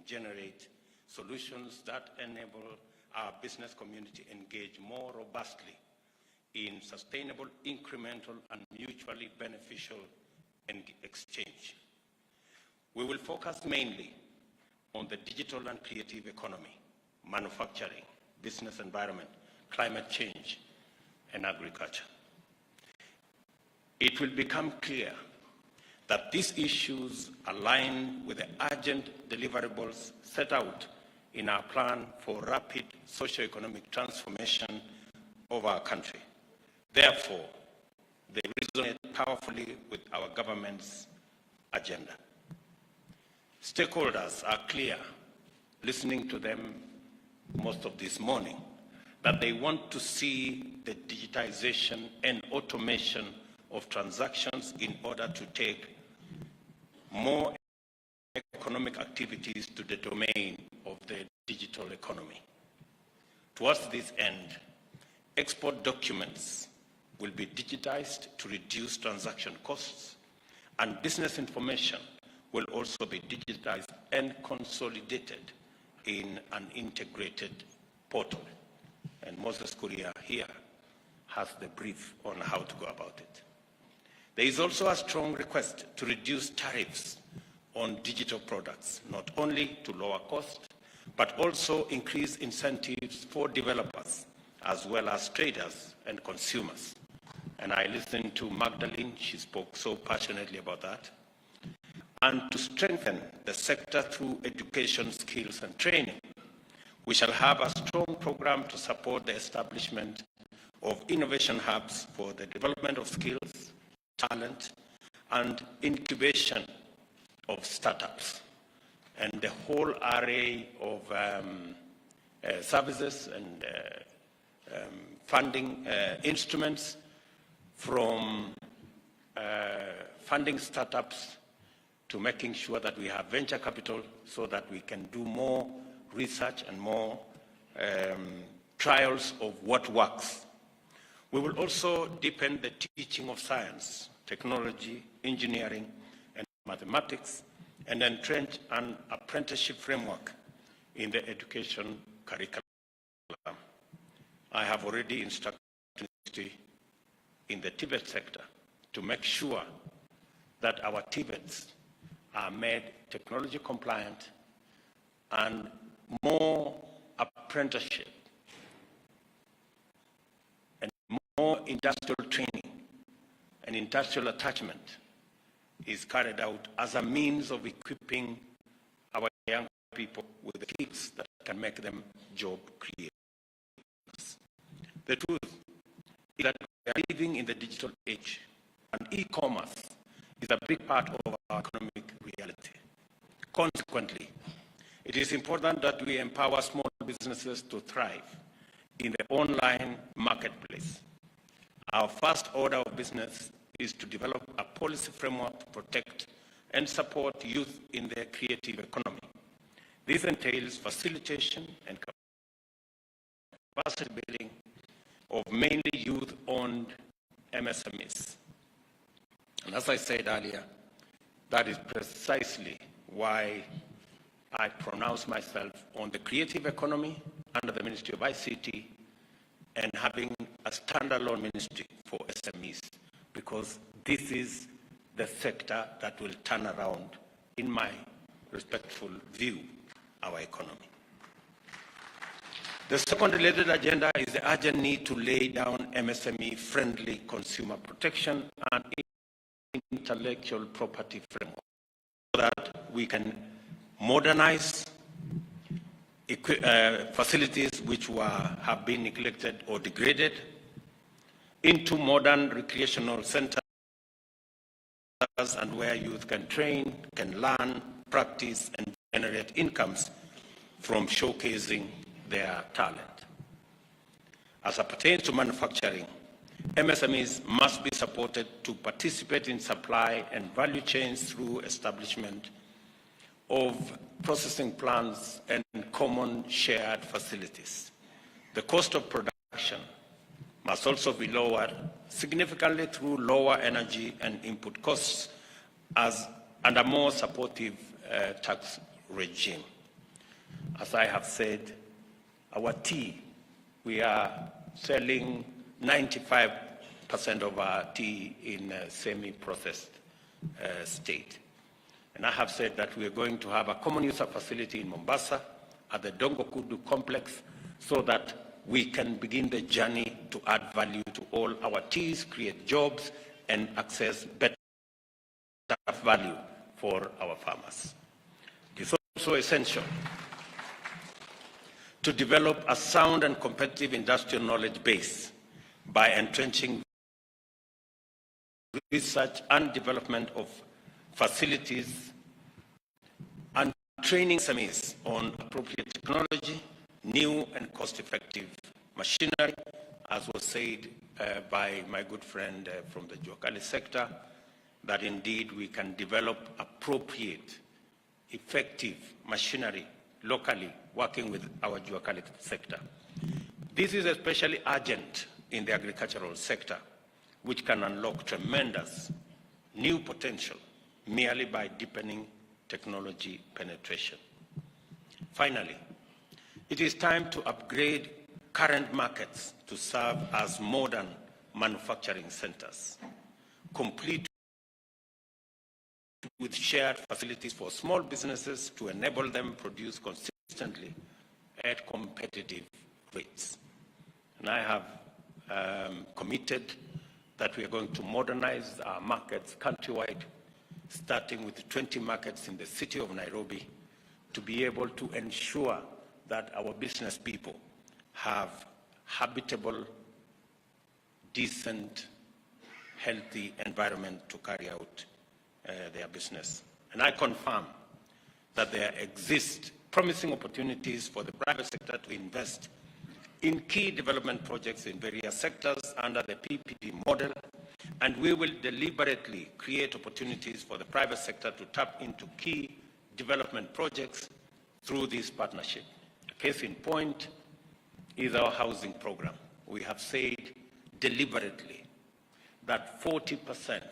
generate solutions that enable our business community engage more robustly in sustainable, incremental, and mutually beneficial exchange. We will focus mainly on the digital and creative economy, manufacturing, business environment, climate change, and agriculture. It will become clear that these issues align with the urgent deliverables set out in our plan for rapid socio-economic transformation of our country. Therefore, they resonate powerfully with our government's agenda. Stakeholders are clear, listening to them most of this morning, that they want to see the digitization and automation of transactions in order to take more economic activities to the domain of the digital economy. Towards this end, export documents will be digitized to reduce transaction costs, and business information will also be digitized and consolidated in an integrated portal. And Moses Kuria here has the brief on how to go about it. There is also a strong request to reduce tariffs on digital products, not only to lower cost, but also increase incentives for developers, as well as traders and consumers. And I listened to Magdalene, she spoke so passionately about that. And to strengthen the sector through education, skills, and training. We shall have a strong program to support the establishment of innovation hubs for the development of skills, talent, and incubation of startups, and the whole array of services and funding instruments, from funding startups to making sure that we have venture capital so that we can do more research and more trials of what works. We will also deepen the teaching of science, technology, engineering, and mathematics, and entrench an apprenticeship framework in the education curriculum. I have already instructed in the Tibet sector to make sure that our Tibets are made technology compliant and more apprenticeship and more industrial training and industrial attachment is carried out as a means of equipping our young people with the skills that can make them job creators. The truth is that we are living in the digital age, and e-commerce is a big part of our economic reality. Consequently, it is important that we empower small businesses to thrive in the online marketplace. Our first order of business is to develop a policy framework to protect and support youth in their creative economy. This entails facilitation and capacity building of mainly youth-owned MSMEs. And as I said earlier, that is precisely why I pronounce myself on the creative economy under the Ministry of ICT and having a standalone ministry for SMEs, because this is the sector that will turn around, in my respectful view, our economy. The second related agenda is the urgent need to lay down MSME-friendly consumer protection and intellectual property framework so that we can modernize facilities which have been neglected or degraded into modern recreational centers and where youth can train, can learn, practice, and generate incomes from showcasing their talent. As it pertains to manufacturing, MSMEs must be supported to participate in supply and value chains through establishment of processing plants and common shared facilities. The cost of production must also be lowered significantly through lower energy and input costs and a more supportive tax regime. as I have said, our tea, we are selling 95% of our tea in a semi-processed state. And I have said that we are going to have a common user facility in Mombasa at the Dongo Kudu complex so that we can begin the journey to add value to all our teas, create jobs, and access better value for our farmers. It's also essential to develop a sound and competitive industrial knowledge base by entrenching research and development of facilities and training SMEs on appropriate technology, new and cost-effective machinery, as was said by my good friend from the Juakali sector, that indeed we can develop appropriate, effective machinery locally, working with our Juakali sector. This is especially urgent in the agricultural sector, which can unlock tremendous new potential merely by deepening technology penetration. Finally, it is time to upgrade current markets to serve as modern manufacturing centers, complete with shared facilities for small businesses to enable them to produce consistently at competitive rates. And I have committed that we are going to modernize our markets countrywide, starting with 20 markets in the city of Nairobi, to be able to ensure that our business people have habitable, decent, healthy environment to carry out their business. And I confirm that there exist promising opportunities for the private sector to invest in key development projects in various sectors under the PPP model, and we will deliberately create opportunities for the private sector to tap into key development projects through this partnership. A case in point is our housing program. We have said deliberately that 40%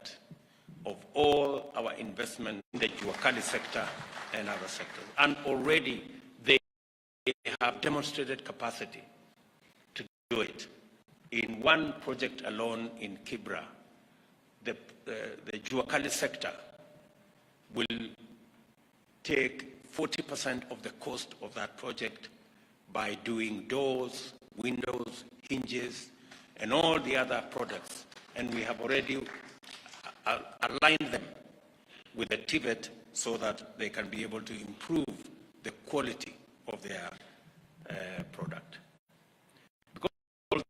of all our investment in the Juakali sector and other sectors, and already they have demonstrated capacity to do it. In one project alone in Kibra, the Juakali sector will take 40% of the cost of that project by doing doors, windows, hinges, and all the other products. And we have already aligned them with the TVET so that they can be able to improve the quality of their product. Because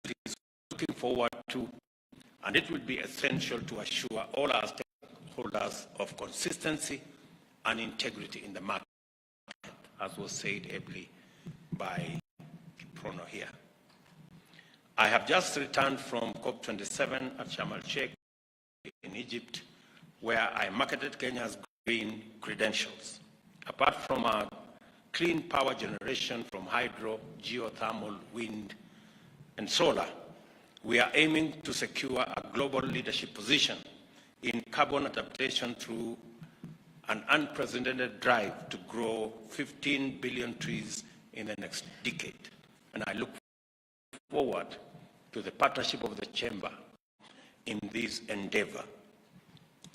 it is looking forward to, and it will be essential to assure all our stakeholders of consistency and integrity in the market, as was said ably by Prono here. I have just returned from COP27 at Sharm el-Sheikh in Egypt, where I marketed Kenya's green credentials. Apart from our clean power generation from hydro, geothermal, wind, and solar, we are aiming to secure a global leadership position in carbon adaptation through an unprecedented drive to grow 15 billion trees in the next decade. And I look forward to the partnership of the Chamber in this endeavor.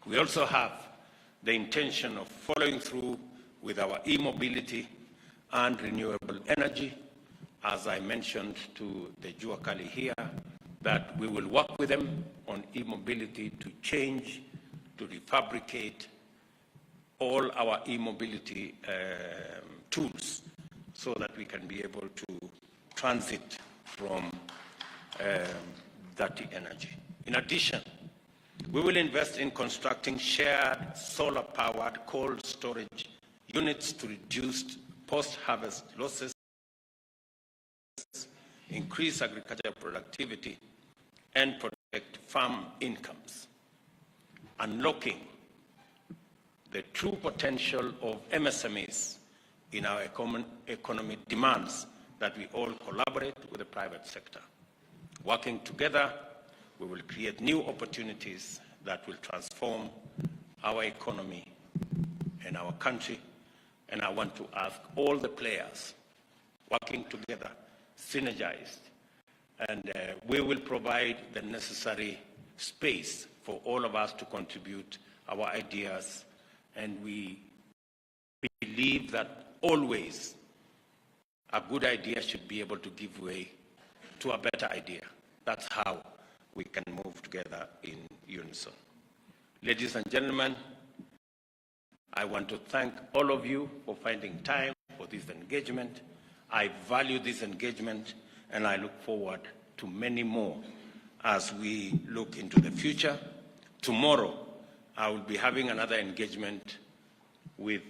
We also have the intention of following through with our e-mobility and renewable energy, as I mentioned to the Juakali here, that we will work with them on e-mobility to change, to refabricate all our e-mobility tools so that we can be able to transit from dirty energy. In addition, we will invest in constructing shared solar-powered cold storage units to reduce post-harvest losses, increase agricultural productivity, and protect farm incomes, unlocking the true potential of MSMEs in our economy demands that we all collaborate with the private sector. Working together, we will create new opportunities that will transform our economy and our country And I want to ask all the players working together, synergized, and we will provide the necessary space for all of us to contribute our ideas. And we believe that always a good idea should be able to give way to a better idea. That's how we can move together in unison. Ladies and gentlemen, I want to thank all of you for finding time for this engagement. I value this engagement, and I look forward to many more as we look into the future. Tomorrow, I will be having another engagement with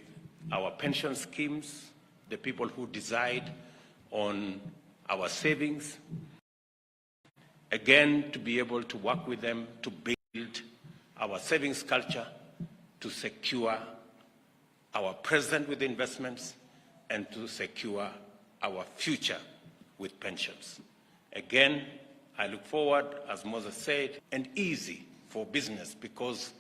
our pension schemes, the people who decide on our savings, again, to be able to work with them to build our savings culture, to secure our present with investments, and to secure our future with pensions. Again, I look forward, as Moses said, and easy for business, because